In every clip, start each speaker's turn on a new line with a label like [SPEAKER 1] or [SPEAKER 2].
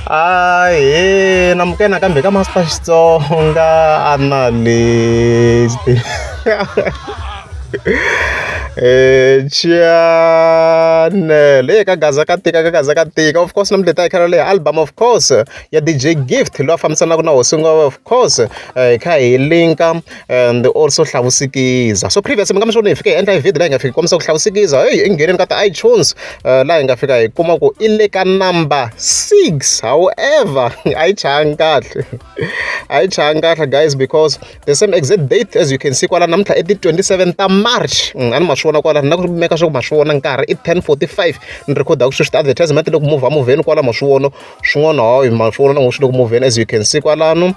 [SPEAKER 1] Aye, namukena kambe ka Master Xitsonga analyst. Channel ka gaza ka tika of course namhleta ikhara le album of course ya DJ Gift lo afambisana na hosingo of course kha hi linka and also Hlavu sikiza. So previous mi nga mishona ifike enta video la nga fika komisa ku Hlavu sikiza ingeneni ka ta iTunes la nga fika hi kuma ku ile ka number 6. However ai changa kahle guys, because the same exact date as you can see kwala namhla at the 27th of March ani mashona kwala na ku meka swo mashona nkarhi i 10:45 ni record ku switch advertisement loko moveni kwala mashono swin'wana hayi mashona na ngoswi loko moveni as you can see kwalano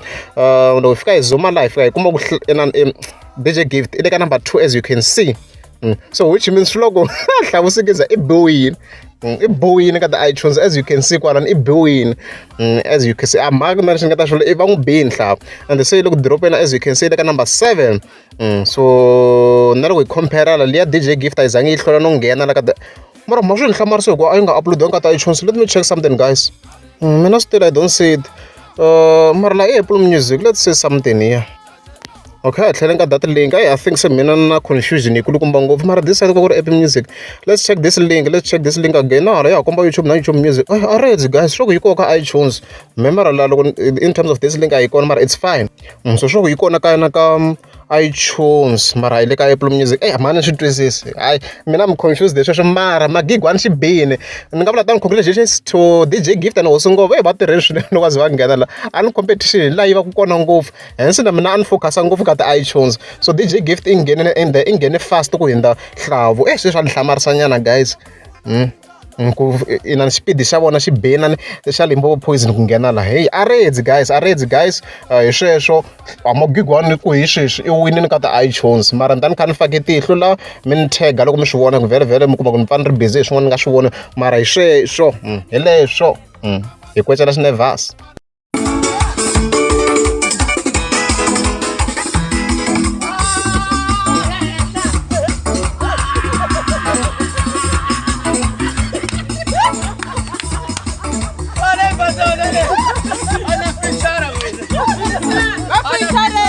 [SPEAKER 1] loko fika hi zuma live fika hi kuma ku DJ Gift ile ka number 2 as you can see. So which means loko Hlavu sikiza i boyini ka the iTunes as you can see kwalani i boyini as you can see amaka na xingata xolo i va n'wi bini Hlavu and se loko dropena as you can see ka number 7. So na loko hi compare la liya DJ Gift a izangi ihlola no nghena la ka the mara masho ni hlamariso ku a yi nga upload ka ta iTunes. Let me check something guys. Mina still I don't see it mara la Apple Music, let's say something here. Okay, I tlhela ka that link I think se mina na confusion ikulukumba ngopfu mara this side ko ku Apple Music. Let's check this link again. No, ya komba YouTube na YouTube Music. Alright guys, sho ku yiko ka iTunes. Remember la loko in terms of this link ayikona mara it's fine. So sho ku yikona ka na ka iTunes mara ile ka Apple Music. Mani swi twisisi. Mina I'm confused leswo swo mara Magigwani xi bini. Ni nga vula tani congratulations to DJ Gift and hosingo va tirhela swinene loko va nghena la. Ani competition la yi va ku kona ngopfu. Hence na mina ani focus ngopfu ka iTunes. So DJ Gift ingene fast ku hinda Hlavu sweswi swa ni hlamarisa nyana guys. Ina speed xa vona xi bina xa Limpopo Poison ku nghena la. Hey areds guys hi sweswo Magigwani ku hi sweswi i winini ka ta iTunes mara ndani kha ni fake tihlo la mi ni tagga loko mi swi vona vhele mi kuma ku ni fana ri busy hi swin'wana ni nga swi voni mara hi sweswo hi leswo hi kwecela swinevhasi.
[SPEAKER 2] Appreciate